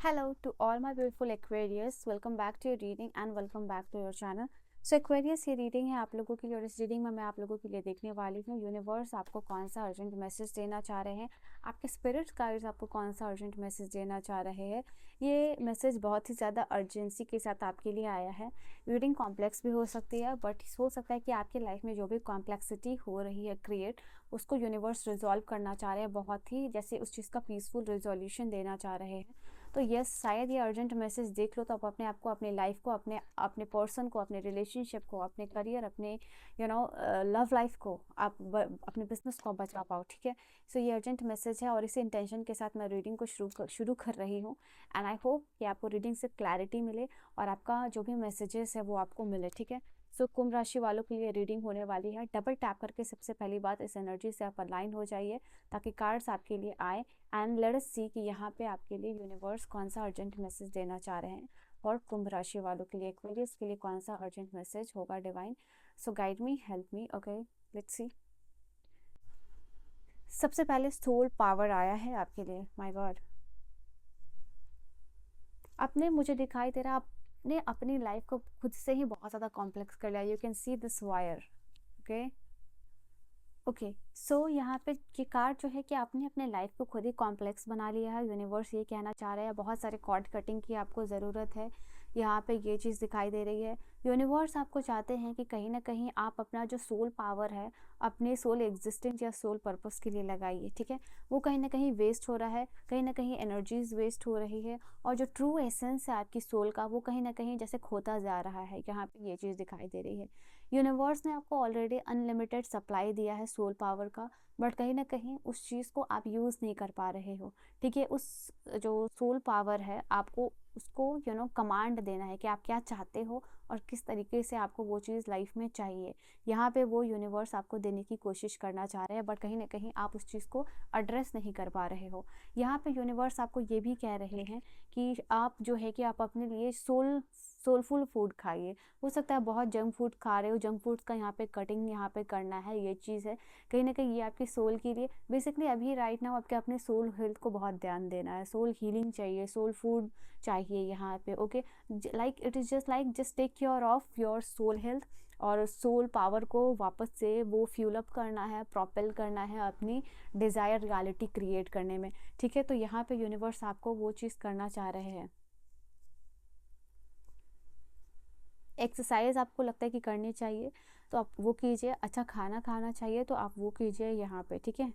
Hello to all my beautiful Aquarius. Welcome back to your reading and welcome back to your channel. So Aquarius, ये reading है आप लोगों के लिए और इस रीडिंग में मैं आप लोगों के लिए देखने वाली हूँ यूनिवर्स आपको कौन सा अर्जेंट मैसेज देना चाह रहे हैं, आपके स्पिरिट गाइड्स आपको कौन सा अर्जेंट मैसेज देना चाह रहे हैं। ये मैसेज बहुत ही ज़्यादा अर्जेंसी के साथ आपके लिए आया है। रीडिंग कॉम्प्लेक्स भी हो सकती है, बट हो सकता है कि आपकी लाइफ में जो भी कॉम्प्लेक्सिटी हो रही है क्रिएट, उसको यूनिवर्स रिजॉल्व करना चाह रहे हैं, बहुत ही जैसे उस चीज़ का पीसफुल रिजोल्यूशन देना चाह रहे हैं। तो यस, शायद ये अर्जेंट मैसेज देख लो तो आप अपने आप को, अपने लाइफ को, अपने अपने पर्सन को, अपने रिलेशनशिप को, अपने करियर, अपने लव लाइफ को, आप अपने बिजनेस को बचा पाओ। ठीक है, सो ये अर्जेंट मैसेज है और इसी इंटेंशन के साथ मैं रीडिंग को शुरू कर रही हूँ। एंड आई होप कि आपको रीडिंग से क्लैरिटी मिले और आपका जो भी मैसेजेस है वो आपको मिले। ठीक है, सो कुंभ राशि वालों के लिए रीडिंग होने वाली है। डबल टैप करके सबसे पहली बात इस एनर्जी से आप अलाइन हो जाइए ताकि कार्ड्स आपके लिए आए। एंड लेट अस सी कि यहाँ पे आपके लिए यूनिवर्स कौन सा अर्जेंट मैसेज देना चाह रहे हैं और कुंभ राशि वालों के लिए, एक्वेरियस के लिए कौन सा अर्जेंट मैसेज होगा divine. So guide me, help me. Okay, let's see. सबसे पहले सोल पावर आया है आपके लिए। माय गॉड, आपने, मुझे दिखाई दे रहा आपने अपनी लाइफ को खुद से ही बहुत ज़्यादा कॉम्प्लेक्स कर लिया। You can see this wire. Okay okay, so यहाँ पे ये कार्ड जो है कि आपने अपने लाइफ को खुद ही कॉम्प्लेक्स बना लिया है। यूनिवर्स ये कहना चाह रहा है बहुत सारे कॉर्ड कटिंग की आपको ज़रूरत है। यहाँ पे ये चीज़ दिखाई दे रही है। यूनिवर्स आपको चाहते हैं कि कहीं ना कहीं आप अपना जो सोल पावर है अपने सोल एग्जिस्टेंस या सोल पर्पस के लिए लगाइए। ठीक है, वो कहीं ना कहीं वेस्ट हो रहा है, कहीं ना कहीं एनर्जीज वेस्ट हो रही है और जो ट्रू एसेंस है आपकी सोल का वो कहीं ना कहीं जैसे खोता जा रहा है। यहाँ पे ये चीज़ दिखाई दे रही है। यूनिवर्स ने आपको ऑलरेडी अनलिमिटेड सप्लाई दिया है सोल पावर का, बट कहीं ना कहीं उस चीज़ को आप यूज़ नहीं कर पा रहे हो। ठीक है, उस जो सोल पावर है आपको उसको कमांड देना है कि आप क्या चाहते हो और किस तरीके से आपको वो चीज़ लाइफ में चाहिए। यहाँ पे वो यूनिवर्स आपको देने की कोशिश करना चाह रहे हैं, बट कहीं ना कहीं आप उस चीज़ को एड्रेस नहीं कर पा रहे हो। यहाँ पे यूनिवर्स आपको ये भी कह रहे हैं कि आप जो है कि आप अपने लिए सोलफुल फूड खाइए। हो सकता है बहुत जंक फूड खा रहे हो, जंक फूड का यहाँ पे कटिंग यहाँ पे करना है, ये चीज़ है। कहीं ना कहीं ये आपकी सोल के लिए बेसिकली अभी राइट नाउ आपके अपने सोल हेल्थ को बहुत ध्यान देना है। सोल हीलिंग चाहिए, सोल फूड चाहिए यहाँ पे। Okay, like it is just take care of your soul health और सोल पावर को वापस से वो फ्यूल अप करना है, प्रोपेल करना है अपनी डिज़ायर रियलिटी क्रिएट करने में। ठीक है, तो यहाँ पे यूनिवर्स आपको वो चीज़ करना चाह रहे हैं। एक्सरसाइज आपको लगता है कि करनी चाहिए तो आप वो कीजिए, अच्छा खाना खाना चाहिए तो आप वो कीजिए यहाँ पे। ठीक है,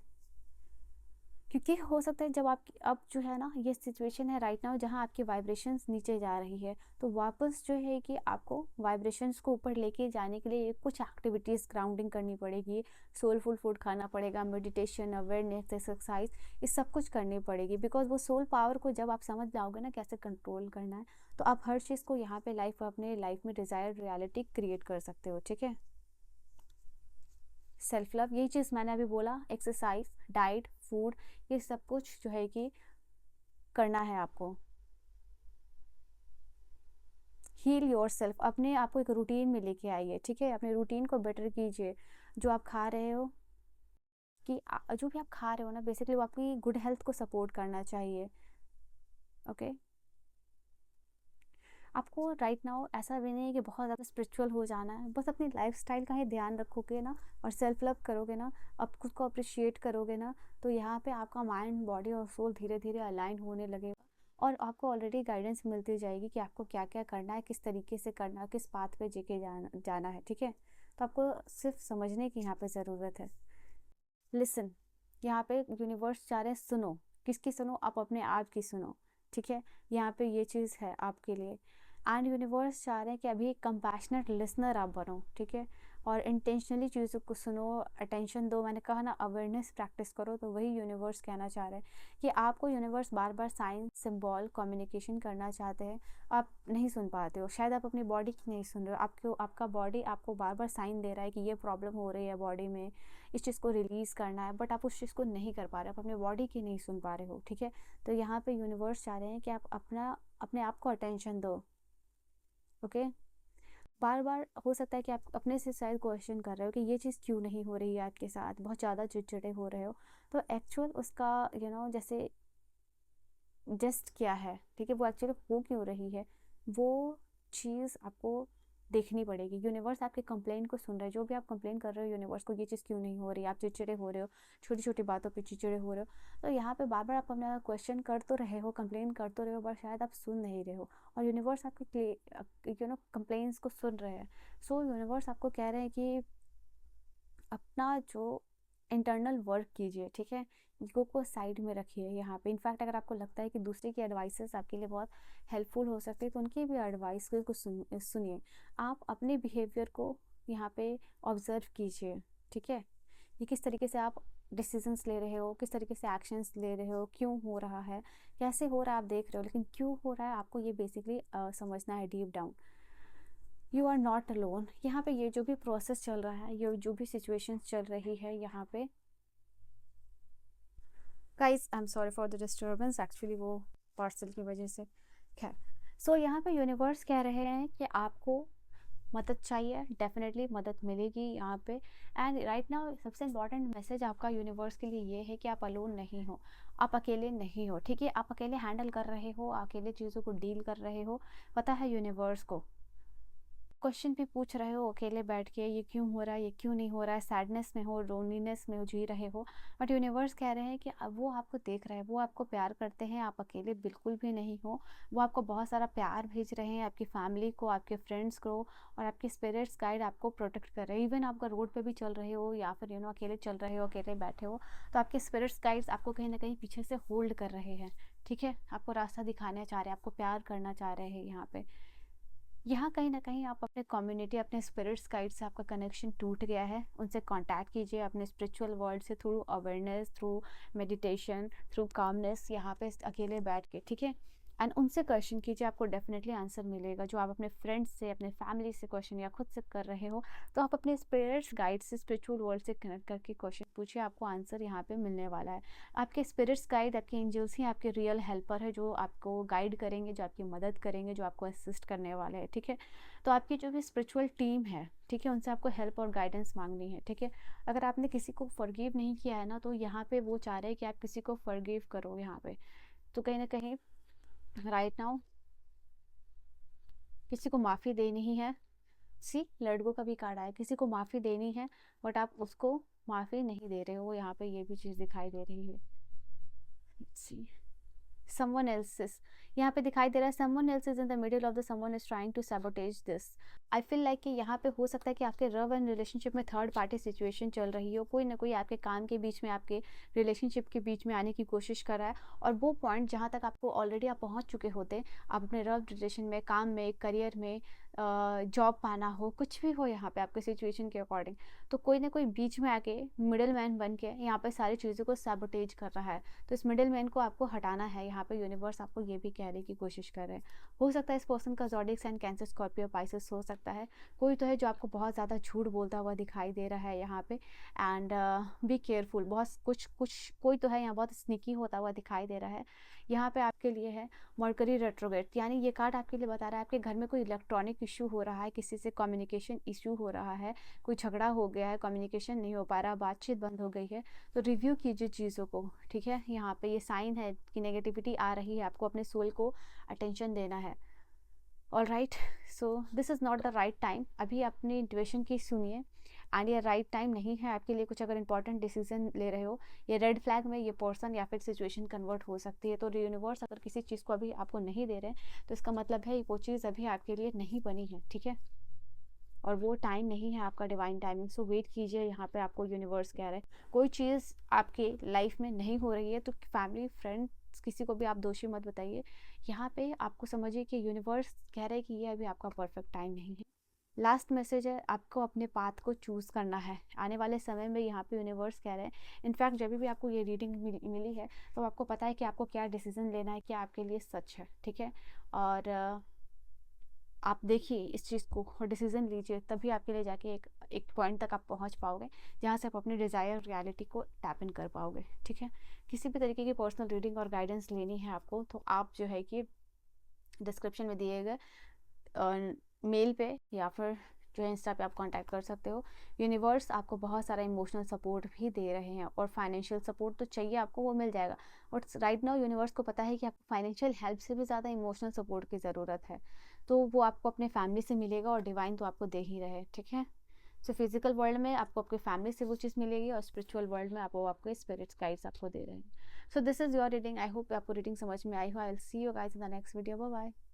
क्योंकि हो सकता है जब आप अब जो है ना ये सिचुएशन है राइट नाउ जहाँ आपकी वाइब्रेशंस नीचे जा रही है, तो वापस जो है कि आपको वाइब्रेशंस को ऊपर लेके जाने के लिए कुछ एक्टिविटीज़ ग्राउंडिंग करनी पड़ेगी, सोलफुल फूड खाना पड़ेगा, मेडिटेशन, अवेयरनेस, एक्सरसाइज, ये सब कुछ करनी पड़ेगी। बिकॉज वो सोल पावर को जब आप समझ जाओगे ना कैसे कंट्रोल करना है, तो आप हर चीज़ को यहाँ पे लाइफ अपने लाइफ में डिज़ायर्ड रियलिटी क्रिएट कर सकते हो। ठीक है, सेल्फ लव, यही चीज़ मैंने अभी बोला, एक्सरसाइज, डाइट, फूड, ये सब कुछ जो है कि करना है आपको। हील योर सेल्फ, अपने आप को एक रूटीन में लेके आइए। ठीक है, अपने रूटीन को बेटर कीजिए। जो आप खा रहे हो कि जो भी आप खा रहे हो ना बेसिकली वो आपकी गुड हेल्थ को सपोर्ट करना चाहिए। ओके, आपको राइट नाउ ऐसा भी नहीं है कि बहुत ज़्यादा स्पिरिचुअल हो जाना है, बस अपनी लाइफस्टाइल का ही ध्यान रखोगे ना और सेल्फ लव करोगे ना, आप खुद को अप्रिशिएट करोगे ना, तो यहाँ पे आपका माइंड, बॉडी और सोल धीरे धीरे अलाइन होने लगेगा और आपको ऑलरेडी गाइडेंस मिलती जाएगी कि आपको क्या क्या करना है, किस तरीके से करना है, किस पाथ पे जेके जाना है। ठीक है, तो आपको सिर्फ समझने की यहाँ पे ज़रूरत है। लिसन, यहाँ पे यूनिवर्स चाह रहे हैं सुनो। किसकी सुनो? आप अपने आप की सुनो। ठीक है, यहाँ पे ये चीज़ है आपके लिए। एंड यूनिवर्स चाह रहे हैं कि अभी एक कंपैशनेट लिसनर आप बनो। ठीक है, और इंटेंशनली चीज़ों को सुनो, अटेंशन दो। मैंने कहा ना अवेयरनेस प्रैक्टिस करो, तो वही यूनिवर्स कहना चाह रहे हैं कि आपको यूनिवर्स बार बार साइन, सिंबल, कम्युनिकेशन करना चाहते हैं, आप नहीं सुन पाते हो। शायद आप अपनी बॉडी की नहीं सुन रहे हो, आपको आपका बॉडी आपको बार बार साइन दे रहा है कि ये प्रॉब्लम हो रही है बॉडी में, इस चीज़ को रिलीज़ करना है, बट आप उस चीज़ को नहीं कर पा रहे, आप अपने बॉडी की नहीं सुन पा रहे हो। ठीक है, तो यहाँ पे यूनिवर्स चाह रहे हैं कि आप अपने आप को अटेंशन दो। ओके, बार बार हो सकता है कि आप अपने से शायद क्वेश्चन कर रहे हो कि ये चीज़ क्यों नहीं हो रही है आपके साथ, बहुत ज़्यादा चिड़चिड़े हो रहे हो, तो एक्चुअल उसका जैसे जस्ट क्या है, ठीक है, वो एक्चुअली हो क्यों रही है, वो चीज़ आपको देखनी पड़ेगी। यूनिवर्स आपके कंप्लेन को सुन रहा है, जो भी आप कंप्लेन कर रहे हो यूनिवर्स को, ये चीज़ क्यों नहीं हो रही, आप चिड़चिड़े हो रहे हो, छोटी छोटी बातों पे चिड़चिड़े हो रहे हो, तो यहाँ पे बार बार आप अपना क्वेश्चन कर तो रहे हो, कंप्लेन कर तो रहे हो, बट शायद आप सुन नहीं रहे हो, और यूनिवर्स आपके कंप्लेन्स को सुन रहे हैं। सो यूनिवर्स आपको कह रहे हैं कि अपना जो इंटरनल वर्क कीजिए, ठीक है, ईगो को साइड में रखिए यहाँ पे। इनफैक्ट अगर आपको लगता है कि दूसरे की एडवाइसेस आपके लिए बहुत हेल्पफुल हो सकती है, तो उनकी भी एडवाइस को सुनिए। आप अपने बिहेवियर को यहाँ पे ऑब्जर्व कीजिए, ठीक है, ये किस तरीके से आप डिसीजंस ले रहे हो, किस तरीके से एक्शंस ले रहे हो, क्यों हो रहा है, कैसे हो रहा है आप देख रहे हो, लेकिन क्यों हो रहा है आपको ये बेसिकली समझना है deep down. You are not alone. यहाँ पे ये जो भी प्रोसेस चल रहा है, ये जो भी सिचुएशन चल रही है यहाँ पे, guys I am sorry for the disturbance, actually वो पार्सल की वजह से। खैर, सो यहाँ पे यूनिवर्स कह रहे हैं कि आपको मदद चाहिए, डेफिनेटली मदद मिलेगी यहाँ पे। एंड राइट नाउ सबसे इम्पॉर्टेंट मैसेज आपका यूनिवर्स के लिए ये है कि आप अलोन नहीं हो, आप अकेले नहीं हो, ठीक है, आप अकेले हैंडल कर रहे हो, अकेले चीज़ों को डील कर रहे हो, पता है यूनिवर्स को। क्वेश्चन भी पूछ रहे हो अकेले बैठ के, ये क्यों हो रहा है, ये क्यों नहीं हो रहा है, सैडनेस में हो, लोनलीनेस में हो, जी रहे हो, बट यूनिवर्स कह रहे हैं कि अब वो आपको देख रहे हैं, वो आपको प्यार करते हैं, आप अकेले बिल्कुल भी नहीं हो, वो आपको बहुत सारा प्यार भेज रहे हैं, आपकी फैमिली को, आपके फ्रेंड्स को, और आपके स्पिरिट्स गाइड आपको प्रोटेक्ट कर रहे हैं। इवन आपका रोड पे भी चल रहे हो, या फिर अकेले चल रहे हो, अकेले बैठे हो, तो आपके स्पिरिट्स गाइड्स आपको कहीं ना कहीं पीछे से होल्ड कर रहे हैं, ठीक है, आपको रास्ता दिखाना चाह रहे हैं, आपको प्यार करना चाह रहे हैं। यहाँ कहीं ना कहीं आप अपने कम्युनिटी, अपने स्पिरिट्स गाइड से आपका कनेक्शन टूट गया है, उनसे कांटेक्ट कीजिए अपने स्पिरिचुअल वर्ल्ड से, through awareness, through meditation, through calmness, यहाँ पे अकेले बैठ के, ठीक है, एंड उनसे क्वेश्चन कीजिए, आपको डेफिनेटली आंसर मिलेगा। जो आप अपने फ्रेंड्स से, अपने फैमिली से क्वेश्चन या खुद से कर रहे हो, तो आप अपने स्पिरिट्स गाइड से, स्पिरिचुअल वर्ल्ड से कनेक्ट करके क्वेश्चन पूछिए, आपको आंसर यहाँ पे मिलने वाला है। आपके स्पिरिट्स गाइड, आपके एंजल्स ही आपके रियल हेल्पर है, जो आपको गाइड करेंगे, जो आपकी मदद करेंगे, जो आपको असिस्ट करने वाले हैं, ठीक है। तो आपकी जो भी स्पिरिचुअल टीम है, ठीक है, उनसे आपको हेल्प और गाइडेंस मांगनी है, ठीक है। अगर आपने किसी को फॉरगिव नहीं किया है ना, तो यहाँ पे वो चाह रहे हैं कि आप किसी को फॉरगिव करो यहाँ पे। तो कहीं ना कहीं राइट नाउ किसी को माफ़ी देनी ही है। सी लड़कों का भी कार्ड आया, किसी को माफ़ी देनी है, बट आप उसको माफ़ी नहीं दे रहे हो, यहाँ पे ये भी चीज़ दिखाई दे रही है। सी someone else's, यहाँ पे दिखाई दे रहा है someone else is in the middle of the someone is trying to sabotage this। I feel like कि यहाँ पे हो सकता है कि आपके लव एंड रिलेशनशिप में थर्ड पार्टी सिचुएशन चल रही हो, कोई ना कोई आपके काम के बीच में, आपके रिलेशनशिप के बीच में आने की कोशिश कर रहा है, और वो पॉइंट जहाँ तक आपको ऑलरेडी आप पहुँच चुके होते, आप अपने लव रिलेशन में, काम में, करियर में, जॉब पाना हो, कुछ भी हो यहाँ पे आपके सिचुएशन के अकॉर्डिंग, तो कोई ना कोई बीच में आके मिडिल मैन बन के यहाँ पे सारी चीज़ों को सैबोटेज कर रहा है। तो इस मिडिल मैन को आपको हटाना है, यहाँ पे यूनिवर्स आपको ये भी कहने की कोशिश कर रहे हैं। हो सकता है इस पर्सन का zodiac sign Cancer, Scorpio, Pisces हो सकता है। कोई तो है जो आपको बहुत ज़्यादा झूठ बोलता हुआ दिखाई दे रहा है यहाँ पे, एंड बी केयरफुल। बहुत कुछ कोई तो है यहाँ बहुत स्निकी होता हुआ दिखाई दे रहा है। यहाँ पे आपके लिए है मर्करी रेट्रोग्रेड, यानी ये कार्ड आपके लिए बता रहा है आपके घर में कोई इलेक्ट्रॉनिक इशू हो रहा है, किसी से कम्युनिकेशन इशू हो रहा है, कोई झगड़ा हो गया है, कम्युनिकेशन नहीं हो पा रहा, बातचीत बंद हो गई है, तो रिव्यू कीजिए चीज़ों को, ठीक है। यहाँ पे ये साइन है कि नेगेटिविटी आ रही है, आपको अपने सोल को अटेंशन देना है। All right, so this is not the right time. अभी अपनी इंट्यूशन की सुनिए, एंड ये राइट टाइम नहीं है आपके लिए कुछ अगर इंपॉर्टेंट डिसीजन ले रहे हो। ये रेड फ्लैग में ये पर्सन या फिर सिचुएशन कन्वर्ट हो सकती है। तो यूनिवर्स अगर किसी चीज़ को अभी आपको नहीं दे रहे, तो इसका मतलब है वो चीज़ अभी आपके लिए नहीं बनी है, ठीक है, और वो टाइम नहीं है आपका डिवाइन टाइमिंग। सो वेट कीजिए, यहाँ पे आपको यूनिवर्स कह रहे हैं कोई चीज़ आपके लाइफ में नहीं हो रही है, तो फैमिली, फ्रेंड्स, किसी को भी आप दोषी मत बताइए। यहाँ पे आपको समझिए कि यूनिवर्स कह रहे हैं कि ये अभी आपका परफेक्ट टाइम नहीं है। लास्ट मैसेज है, आपको अपने पाथ को चूज़ करना है आने वाले समय में, यहाँ पे यूनिवर्स कह रहे हैं। इनफैक्ट जब भी आपको ये रीडिंग मिली है, तो आपको पता है कि आपको क्या डिसीजन लेना है, क्या आपके लिए सच है, ठीक है। और आप देखिए इस चीज़ को और डिसीजन लीजिए, तभी आपके लिए जाके एक पॉइंट तक आप पहुंच पाओगे, जहाँ से आप अपने डिज़ायर रियलिटी को टैप इन कर पाओगे, ठीक है। किसी भी तरीके की पर्सनल रीडिंग और गाइडेंस लेनी है आपको, तो आप जो है कि डिस्क्रिप्शन में दिए गए मेल पे या फिर जो है इंस्टा पे आप कांटेक्ट कर सकते हो। यूनिवर्स आपको बहुत सारा इमोशनल सपोर्ट भी दे रहे हैं, और फाइनेंशियल सपोर्ट तो चाहिए आपको, वो मिल जाएगा। और राइट नाउ यूनिवर्स को पता है कि आपको फाइनेंशियल हेल्प से भी ज़्यादा इमोशनल सपोर्ट की ज़रूरत है, तो वो आपको अपने फैमिली से मिलेगा, और डिवाइन तो आपको दे ही रहे, ठीक है। सो फिजिकल वर्ल्ड में आपको आपके फैमिली से वो चीज़ मिलेगी, और स्पिरिचुअल वर्ल्ड में आपको आपके स्पिरिट्स गाइड्स आपको दे रहे हैं। So this is your reading. I hope आपको रीडिंग समझ में आई हो। I will see you guys in the next video. Bye bye.